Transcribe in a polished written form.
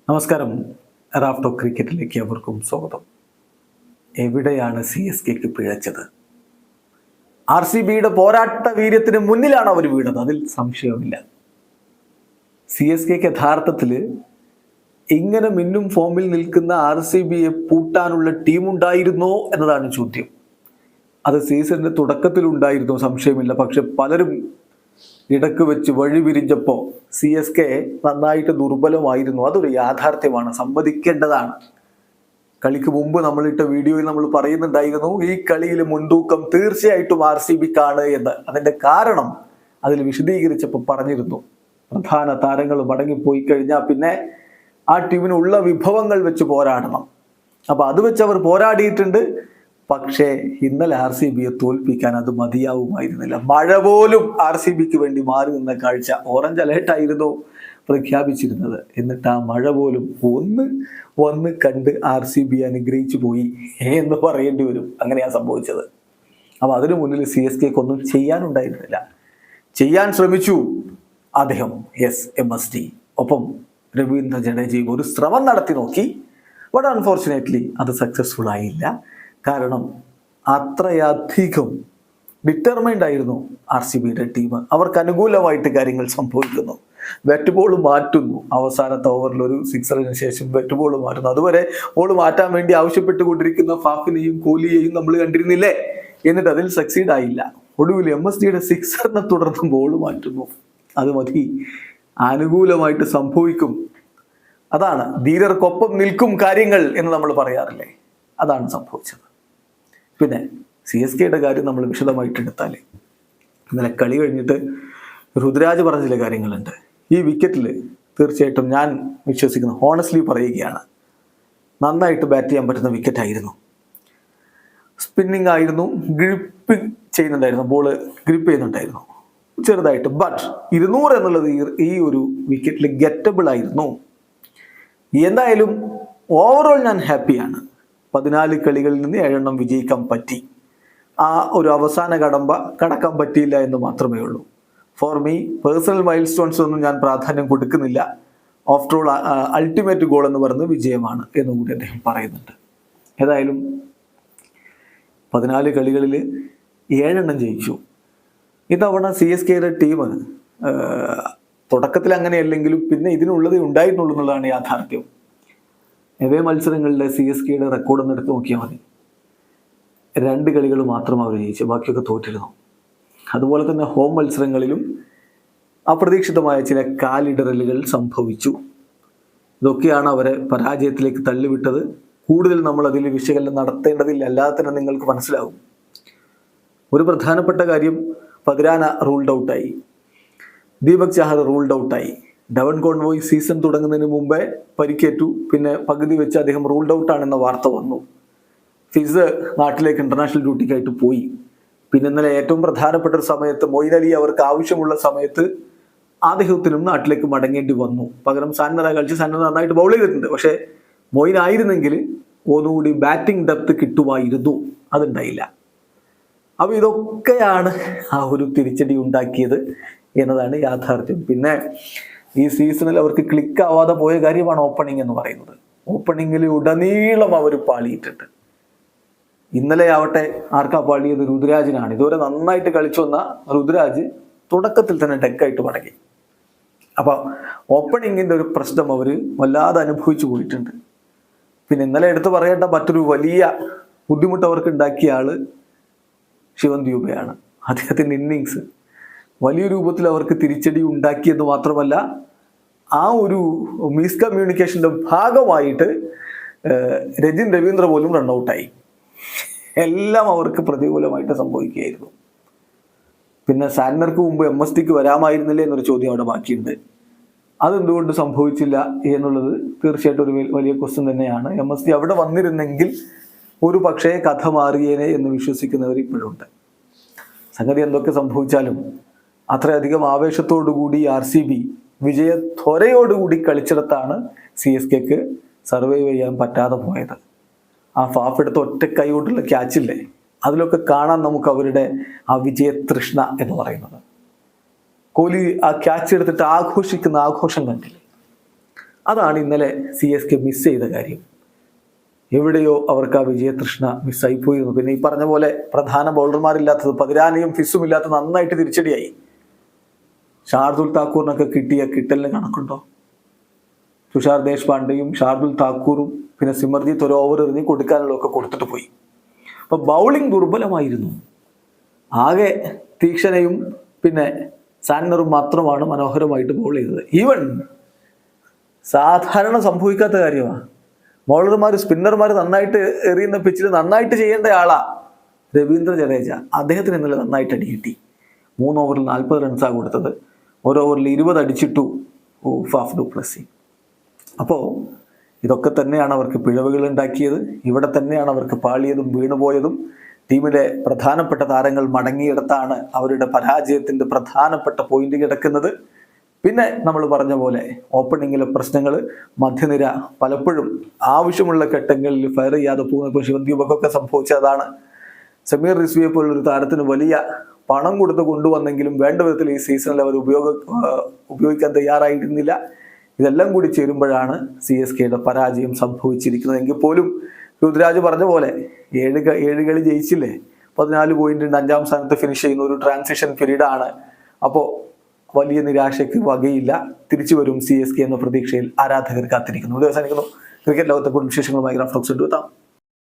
നമസ്കാരം. റാഫ്റ്റോ ക്രിക്കറ്റിലേക്ക് അവർക്കും സ്വാഗതം. എവിടെയാണ് CSKക്ക് പിഴച്ചത്? RCBയുടെ പോരാട്ട വീര്യത്തിന് മുന്നിലാണ് അവർ വീണത്, അതിൽ സംശയമില്ല. CSKക്ക് യഥാർത്ഥത്തിൽ ഇങ്ങനെ മിന്നും ഫോമിൽ നിൽക്കുന്ന RCBയെ പൂട്ടാനുള്ള ടീമുണ്ടായിരുന്നോ എന്നതാണ് ചോദ്യം. അത് സീസണിന്റെ തുടക്കത്തിലുണ്ടായിരുന്നു, സംശയമില്ല. പക്ഷെ പലരും ഇടക്ക് വെച്ച് വഴി പിരിഞ്ഞപ്പോൾ CSK നന്നായിട്ട് ദുർബലമായിരുന്നു. അതൊരു യാഥാർത്ഥ്യമാണ്, സമ്മതിക്കേണ്ടതാണ്. കളിക്ക് മുമ്പ് നമ്മളിട്ട വീഡിയോയിൽ നമ്മൾ പറയുന്നുണ്ടായിരുന്നു, ഈ കളിയിൽ മുൻതൂക്കം തീർച്ചയായിട്ടും RCBക്കാണ് എന്ന്. അതിന്റെ കാരണം അതിൽ വിശദീകരിച്ചപ്പോൾ പറഞ്ഞിരുന്നു, പ്രധാന താരങ്ങൾ മടങ്ങിപ്പോയി കഴിഞ്ഞാൽ പിന്നെ ആ ടീമിനുള്ള വിഭവങ്ങൾ വെച്ച് പോരാടണം. അപ്പൊ അത് വെച്ച് അവർ പോരാടിയിട്ടുണ്ട്. പക്ഷേ ഇന്നലെ RCBയെ തോൽപ്പിക്കാൻ അത് മതിയാവുമായിരുന്നില്ല. മഴ പോലും RCBക്ക് വേണ്ടി മാറി നിന്ന കാഴ്ച. ഓറഞ്ച് അലേർട്ടായിരുന്നു പ്രഖ്യാപിച്ചിരുന്നത്, എന്നിട്ട് ആ മഴ പോലും വന്ന് കണ്ട് RCB അനുഗ്രഹിച്ചു പോയി എന്ന് പറയേണ്ടി വരും. അങ്ങനെയാ സംഭവിച്ചത്. അപ്പൊ അതിനു മുന്നിൽ CSKക്ക് ഒന്നും ചെയ്യാനുണ്ടായിരുന്നില്ല. ചെയ്യാൻ ശ്രമിച്ചു അദ്ദേഹം, MSD, ഒപ്പം രവീന്ദ്ര ജഡേജയും ഒരു ശ്രമം നടത്തി നോക്കി. ബട്ട് അൺഫോർച്ചുനേറ്റ്ലി അത് സക്സസ്ഫുൾ ആയില്ല. കാരണം അത്രയധികം ഡിറ്റർമൈൻഡ് ആയിരുന്നു RCBയുടെ ടീം. അവർക്ക് അനുകൂലമായിട്ട് കാര്യങ്ങൾ സംഭവിക്കുന്നു. വെറ്റ് ബോൾ മാറ്റുന്നു. അവസാനത്തെ ഓവറിൽ ഒരു സിക്സറിന് ശേഷം വെറ്റ് ബോൾ മാറ്റുന്നു. അതുവരെ ബോൾ മാറ്റാൻ വേണ്ടി ആവശ്യപ്പെട്ടുകൊണ്ടിരിക്കുന്ന ഫാഫിനെയും കോഹ്ലിയെയും നമ്മൾ കണ്ടിരുന്നില്ലേ? എന്നിട്ട് അതിൽ സക്സീഡ് ആയില്ല. ഒടുവിൽ MSDയുടെ സിക്സറിനെ തുടർന്ന് ബോൾ മാറ്റുന്നു. അത് മതി, അനുകൂലമായിട്ട് സംഭവിക്കും. അതാണ് ധീരർക്കൊപ്പം നിൽക്കും കാര്യങ്ങൾ എന്ന് നമ്മൾ പറയാറില്ലേ? അതാണ് സംഭവിച്ചത്. പിന്നെ CSKയുടെ കാര്യം നമ്മൾ വിശദമായിട്ട് എടുത്താലേ, ഇന്നലെ കളി കഴിഞ്ഞിട്ട് ഋതുരാജ് പറഞ്ഞ ചില കാര്യങ്ങളുണ്ട്. ഈ വിക്കറ്റിൽ തീർച്ചയായിട്ടും ഞാൻ വിശ്വസിക്കുന്നു, ഹോണസ്റ്റ്ലി പറയുകയാണ്, നന്നായിട്ട് ബാറ്റ് ചെയ്യാൻ പറ്റുന്ന വിക്കറ്റ് ആയിരുന്നു. സ്പിന്നിങ് ആയിരുന്നു, ഗ്രിപ്പ് ചെയ്യുന്നുണ്ടായിരുന്നു, ബോള് ഗ്രിപ്പ് ചെയ്യുന്നുണ്ടായിരുന്നു ചെറുതായിട്ട്. ബട്ട് 200 എന്നുള്ളത് ഈ ഒരു വിക്കറ്റിൽ ഗെറ്റബിൾ ആയിരുന്നു. എന്തായാലും ഓവറോൾ ഞാൻ ഹാപ്പിയാണ്. 14 കളികളിൽ നിന്ന് 7 വിജയിക്കാൻ പറ്റി. ആ ഒരു അവസാന കടക്കാൻ പറ്റിയില്ല എന്ന് മാത്രമേ ഉള്ളൂ. For me personal mile stones ഒന്നും ഞാൻ പ്രാധാന്യം കൊടുക്കുന്നില്ല. ആഫ്റ്റർ ഓൾ അൾട്ടിമേറ്റ് ഗോൾ എന്ന് പറയുന്നത് വിജയമാണ് എന്നുകൂടി അദ്ദേഹം പറയുന്നുണ്ട്. ഏതായാലും 14 കളികളിൽ 7 ജയിച്ചു. ഇത്തവണ CSKയുടെ ടീം തുടക്കത്തിൽ അങ്ങനെയല്ലെങ്കിലും പിന്നെ ഇതിനുള്ളതേ ഉണ്ടായിട്ടുള്ളൂ എന്നുള്ളതാണ് യാഥാർത്ഥ്യം. എവേ മത്സരങ്ങളിലെ CSKയുടെ റെക്കോർഡ് ഒന്ന് എടുത്ത് നോക്കിയാൽ മതി. 2 കളികൾ മാത്രം അവർ ജയിച്ചു, ബാക്കിയൊക്കെ തോറ്റിരുന്നു. അതുപോലെ തന്നെ ഹോം മത്സരങ്ങളിലും അപ്രതീക്ഷിതമായ ചില കാലിടറലുകൾ സംഭവിച്ചു. ഇതൊക്കെയാണ് അവരെ പരാജയത്തിലേക്ക് തള്ളിവിട്ടത്. കൂടുതൽ നമ്മൾ അതിൽ വിശകലനം നടത്തേണ്ടതില്ല, അല്ലാതെ തന്നെ നിങ്ങൾക്ക് മനസ്സിലാവും. ഒരു പ്രധാനപ്പെട്ട കാര്യം, പതിരാന റൂൾഡ് ഔട്ടായി, ദീപക് ചാഹർ റൂൾഡ് ഔട്ടായി. ഡെവൻ കോൺവോയ് സീസൺ തുടങ്ങുന്നതിന് മുമ്പേ പരിക്കേറ്റു. പിന്നെ പകുതി വെച്ച് അദ്ദേഹം റൂൾഡ് ഔട്ടാണെന്ന വാർത്ത വന്നു. ഫിസ് നാട്ടിലേക്ക് ഇന്റർനാഷണൽ ഡ്യൂട്ടിക്കായിട്ട് പോയി. പിന്നെ ഇന്നലെ ഏറ്റവും പ്രധാനപ്പെട്ട ഒരു സമയത്ത്, മൊയ്ൻ അലി അവർക്ക് ആവശ്യമുള്ള സമയത്ത് അദ്ദേഹത്തിനും നാട്ടിലേക്ക് മടങ്ങേണ്ടി വന്നു. പകരം സാന്നറ കളിച്ച്, സാന്നറ നന്നായിട്ട് ബൗൾ ചെയ്തിട്ടുണ്ട്. പക്ഷേ മൊയ്ൻ ആയിരുന്നെങ്കിൽ ഒന്നുകൂടി ബാറ്റിംഗ് ഡെപ്ത് കിട്ടുമായിരുന്നു. അതുണ്ടായില്ല. അപ്പൊ ഇതൊക്കെയാണ് ആ ഒരു തിരിച്ചടി ഉണ്ടാക്കിയത് എന്നതാണ് യാഥാർത്ഥ്യം. പിന്നെ ഈ സീസണിൽ അവർക്ക് ക്ലിക്ക് ആവാതെ പോയ കാര്യമാണ് ഓപ്പണിംഗ് എന്ന് പറയുന്നത്. ഓപ്പണിങ്ങിൽ ഉടനീളം അവർ പാളിയിട്ടുണ്ട്. ഇന്നലെ ആവട്ടെ ആർക്കാ പാളിയത്? ഋതുരാജിനാണ്. ഇതുവരെ നന്നായിട്ട് കളിച്ചു വന്ന ഋതുരാജ് തുടക്കത്തിൽ തന്നെ ഡെക്കായിട്ട് മടങ്ങി. അപ്പൊ ഓപ്പണിങ്ങിന്റെ ഒരു പ്രശ്നം അവർ വല്ലാതെ അനുഭവിച്ചു പോയിട്ടുണ്ട്. പിന്നെ ഇന്നലെ എടുത്തു പറയേണ്ട മറ്റൊരു വലിയ ബുദ്ധിമുട്ട് അവർക്ക് ഉണ്ടാക്കിയ ആള് ശിവൻ ദ്യൂബയാണ്. അദ്ദേഹത്തിന്റെ ഇന്നിങ്സ് വലിയ രൂപത്തിൽ അവർക്ക് തിരിച്ചടി ഉണ്ടാക്കിയെന്ന് മാത്രമല്ല, ആ ഒരു മിസ്കമ്മ്യൂണിക്കേഷന്റെ ഭാഗമായിട്ട് രജിൻ രവീന്ദ്ര പോലും റൺഔട്ടായി. എല്ലാം അവർക്ക് പ്രതികൂലമായിട്ട് സംഭവിക്കുകയായിരുന്നു. പിന്നെ സാന്നർക്ക് മുമ്പ് MSDക്ക് വരാമായിരുന്നില്ല എന്നൊരു ചോദ്യം അവിടെ ബാക്കിയുണ്ട്. അതെന്തുകൊണ്ട് സംഭവിച്ചില്ല എന്നുള്ളത് തീർച്ചയായിട്ടും ഒരു വലിയ ക്വസ്റ്റ്യൻ തന്നെയാണ്. MSD അവിടെ വന്നിരുന്നെങ്കിൽ ഒരു പക്ഷേ കഥ മാറിയേനെ എന്ന് വിശ്വസിക്കുന്നവർ ഇപ്പോഴുണ്ട്. സംഗതി എന്തൊക്കെ സംഭവിച്ചാലും അത്രയധികം ആവേശത്തോടുകൂടി RCB വിജയത്വരയോടുകൂടി കളിച്ചിടത്താണ് CSKക്ക് സർവൈവ് ചെയ്യാൻ പറ്റാതെ പോയത്. ആ ഫാഫ് എടുത്ത ഒറ്റ കൈ കൊണ്ടുള്ള ക്യാച്ചില്ലേ, അതിലൊക്കെ കാണാൻ നമുക്ക് അവരുടെ ആ വിജയതൃഷ്ണ എന്ന് പറയുന്നത്. കോഹ്ലി ആ ക്യാച്ച് എടുത്തിട്ട് ആഘോഷിക്കുന്ന ആഘോഷം കണ്ടില്ലേ? അതാണ് ഇന്നലെ CSK മിസ് ചെയ്ത കാര്യം. എവിടെയോ അവർക്ക് ആ വിജയതൃഷ്ണ മിസ്സായി പോയിരുന്നു. പിന്നെ ഈ പറഞ്ഞ പോലെ പ്രധാന ബൗളർമാരില്ലാത്തത്, പതിരാനയും ഫിസും ഇല്ലാത്ത നന്നായിട്ട് തിരിച്ചടിയായി. ഷാർദുൽ താക്കൂറിനൊക്കെ കിട്ടിയ കിട്ടലിന് കണക്കുണ്ടോ? തുഷാർ ദേശ്പാണ്ഡെയും ഷാർദുൽ താക്കൂറും പിന്നെ സിമർജിത്ത് ഒരു ഓവർ എറിഞ്ഞ് കൊടുക്കാനുള്ളതൊക്കെ കൊടുത്തിട്ട് പോയി. അപ്പൊ ബൗളിംഗ് ദുർബലമായിരുന്നു. ആകെ തീക്ഷണയും പിന്നെ സാന്റ്നറും മാത്രമാണ് മനോഹരമായിട്ട് ബോൾ ചെയ്തത്. ഈവൻ സാധാരണ സംഭവിക്കാത്ത കാര്യമാണ്. ബൗളർമാർ സ്പിന്നർമാർ നന്നായിട്ട് എറിയുന്ന പിച്ചിൽ നന്നായിട്ട് ചെയ്യേണ്ട ആളാ രവീന്ദ്ര ജഡേജ. അദ്ദേഹത്തിന് ഇന്നലെ നന്നായിട്ട് അടി കിട്ടി. 3 ഓവറിൽ 40 റൺസാണ് കൊടുത്തത്. 1 ഓവറിൽ 20 അടിച്ചിട്ടു ഫാഫ് ഡു പ്ലസി. അപ്പോൾ ഇതൊക്കെ തന്നെയാണ് അവർക്ക് പിഴവുകൾ ഉണ്ടാക്കിയത്. ഇവിടെ തന്നെയാണ് അവർക്ക് പാളിയതും വീണുപോയതും. ടീമിലെ പ്രധാനപ്പെട്ട താരങ്ങൾ മടങ്ങിയിടത്താണ് അവരുടെ പരാജയത്തിൻ്റെ പ്രധാനപ്പെട്ട പോയിന്റ് കിടക്കുന്നത്. പിന്നെ നമ്മൾ പറഞ്ഞ പോലെ ഓപ്പണിങ്ങിലെ പ്രശ്നങ്ങൾ, മധ്യനിര പലപ്പോഴും ആവശ്യമുള്ള ഘട്ടങ്ങളിൽ ഫയർ ചെയ്യാതെ പോകുന്ന, ഇപ്പോൾ ശിവദ്വീപൊക്കെ സംഭവിച്ചതാണ്. സമീർ റിസ്വിയെ പോലുള്ളൊരു താരത്തിന് വലിയ പണം കൊടുത്ത് കൊണ്ടുവന്നെങ്കിലും വേണ്ട വിധത്തിൽ ഈ സീസണിൽ അവർ ഉപയോഗിക്കാൻ തയ്യാറായിരുന്നില്ല. ഇതെല്ലാം കൂടി ചേരുമ്പോഴാണ് CSKയുടെ പരാജയം സംഭവിച്ചിരിക്കുന്നത്. എങ്കിൽ പോലും രുദ്രാജ് പറഞ്ഞ പോലെ 7 കളി ജയിച്ചില്ലേ, 14 പോയിന്റ് ഉണ്ട്, 5ാം സ്ഥാനത്ത് ഫിനിഷ് ചെയ്യുന്ന ഒരു ട്രാൻസിഷൻ പീരീഡാണ്. അപ്പോൾ വലിയ നിരാശയ്ക്ക് വകയില്ല. തിരിച്ചു വരും CSK എന്ന പ്രതീക്ഷയിൽ ആരാധകർ കാത്തിരിക്കുന്നു. ദിവസം ക്രിക്കറ്റ് ലോകത്തെ കൂടുതൽ വിശേഷങ്ങളുമായി റഫ്ലോക്സ് എത്താം.